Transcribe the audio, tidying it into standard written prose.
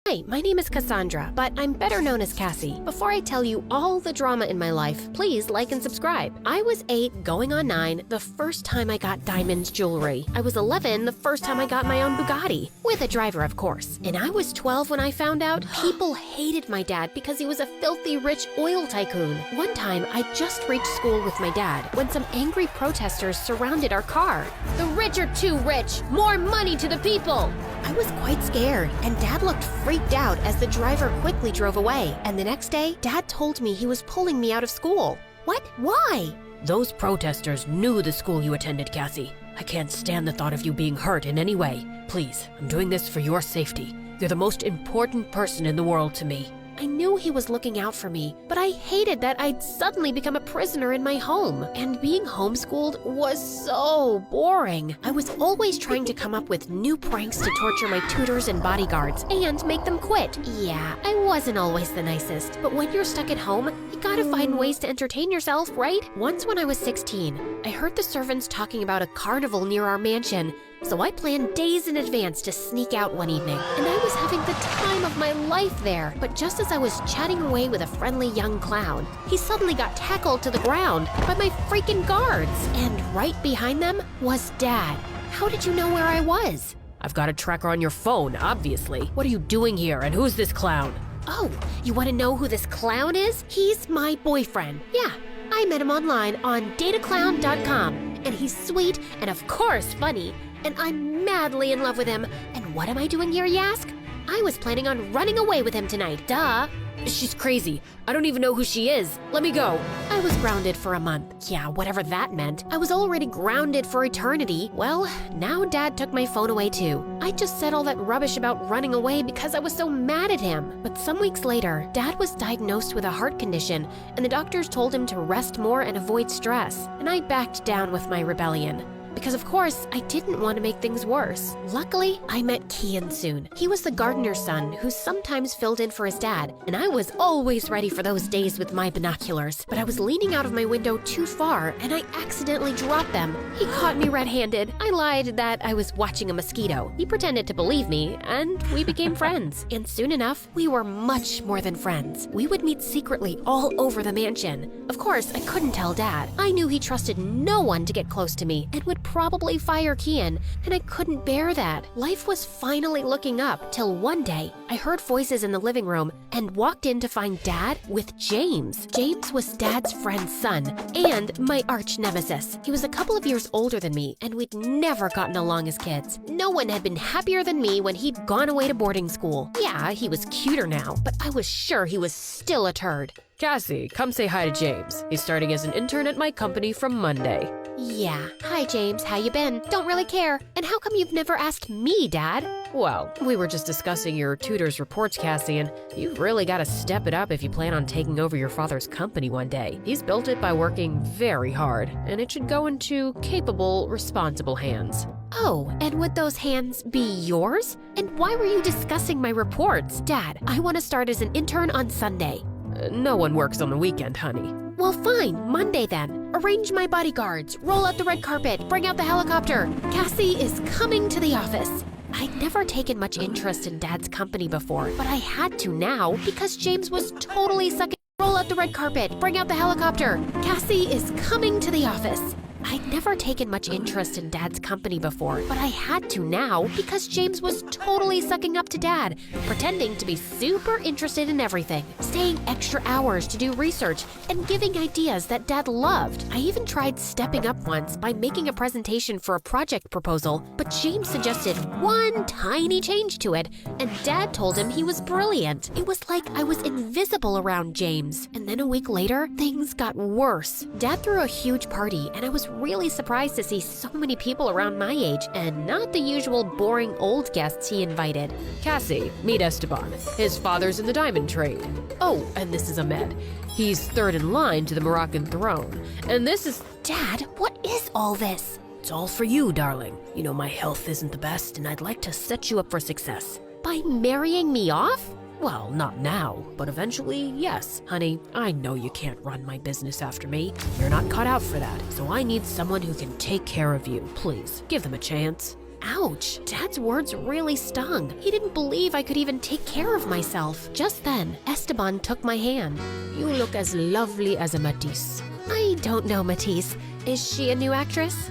Hi, my name is Cassandra, but I'm better known as Cassie. Before I tell you all the drama in my life, please like and subscribe. I was 8, going on 9, the first time I got diamond jewelry. I was 11 the first time I got my own Bugatti, with a driver of course. And I was 12 when I found out people hated my dad because he was a filthy rich oil tycoon. One time, I just reached school with my dad when some angry protesters surrounded our car. The rich are too rich! More money to the people! I was quite scared, and Dad looked freaked out as the driver quickly drove away. And the next day, Dad told me he was pulling me out of school. What? Why? Those protesters knew the school you attended, Cassie. I can't stand the thought of you being hurt in any way. Please, I'm doing this for your safety. You're the most important person in the world to me. I knew he was looking out for me, but I hated that I'd suddenly become a prisoner in my home. And being homeschooled was so boring. I was always trying to come up with new pranks to torture my tutors and bodyguards and make them quit. Yeah, I wasn't always the nicest, but when you're stuck at home, you gotta find ways to entertain yourself, right? Once when I was 16, I heard the servants talking about a carnival near our mansion. So I planned days in advance to sneak out one evening, and I was having the time of my life there. But just as I was chatting away with a friendly young clown, he suddenly got tackled to the ground by my freaking guards. And right behind them was Dad. How did you know where I was? I've got a tracker on your phone, obviously. What are you doing here, and who's this clown? Oh, you want to know who this clown is? He's my boyfriend. Yeah, I met him online on dataclown.com, and he's sweet and of course funny. And I'm madly in love with him. And what am I doing here, you ask? I was planning on running away with him tonight, duh. She's crazy. I don't even know who she is. Let me go. I was grounded for a month. Yeah, whatever that meant. I was already grounded for eternity. Well, now Dad took my phone away too. I just said all that rubbish about running away because I was so mad at him. But some weeks later, Dad was diagnosed with a heart condition, and the doctors told him to rest more and avoid stress. And I backed down with my rebellion. Because of course, I didn't want to make things worse. Luckily, I met Kian soon. He was the gardener's son who sometimes filled in for his dad, and I was always ready for those days with my binoculars. But I was leaning out of my window too far, and I accidentally dropped them. He caught me red-handed. I lied that I was watching a mosquito. He pretended to believe me, and we became friends. And soon enough, we were much more than friends. We would meet secretly all over the mansion. Of course, I couldn't tell Dad. I knew he trusted no one to get close to me, and would probably fire Kian, and I couldn't bear that. Life was finally looking up, till one day, I heard voices in the living room and walked in to find Dad with James. James was Dad's friend's son, and my arch nemesis. He was a couple of years older than me, and we'd never gotten along as kids. No one had been happier than me when he'd gone away to boarding school. Yeah, he was cuter now, but I was sure he was still a turd. Cassie, come say hi to James. He's starting as an intern at my company from Monday. Yeah. Hi, James. How you been? Don't really care. And how come you've never asked me, Dad? Well, we were just discussing your tutor's reports, Cassie, and you've really got to step it up if you plan on taking over your father's company one day. He's built it by working very hard, and it should go into capable, responsible hands. Oh, and would those hands be yours? And why were you discussing my reports? Dad, I want to start as an intern on Sunday. No one works on the weekend, honey. Well, fine, Monday then. Arrange my bodyguards, roll out the red carpet, bring out the helicopter. Cassie is coming to the office. I'd never taken much interest in Dad's company before, but I had to now because James was totally sucking. Roll out the red carpet, bring out the helicopter. Cassie is coming to the office. I'd never taken much interest in Dad's company before, but I had to now because James was totally sucking up to Dad, pretending to be super interested in everything, staying extra hours to do research, and giving ideas that Dad loved. I even tried stepping up once by making a presentation for a project proposal, but James suggested one tiny change to it, and Dad told him he was brilliant. It was like I was invisible around James. And then a week later, things got worse. Dad threw a huge party, and I was really surprised to see so many people around my age and not the usual boring old guests he invited. Cassie, meet Esteban. His father's in the diamond trade. Oh, and this is Ahmed. He's third in line to the Moroccan throne. And this is... Dad, what is all this? It's all for you, darling. You know my health isn't the best, and I'd like to set you up for success. By marrying me off? Well, not now, but eventually, yes. Honey, I know you can't run my business after me. You're not cut out for that, so I need someone who can take care of you. Please, give them a chance. Ouch, Dad's words really stung. He didn't believe I could even take care of myself. Just then, Esteban took my hand. You look as lovely as a Matisse. I don't know Matisse. Is she a new actress?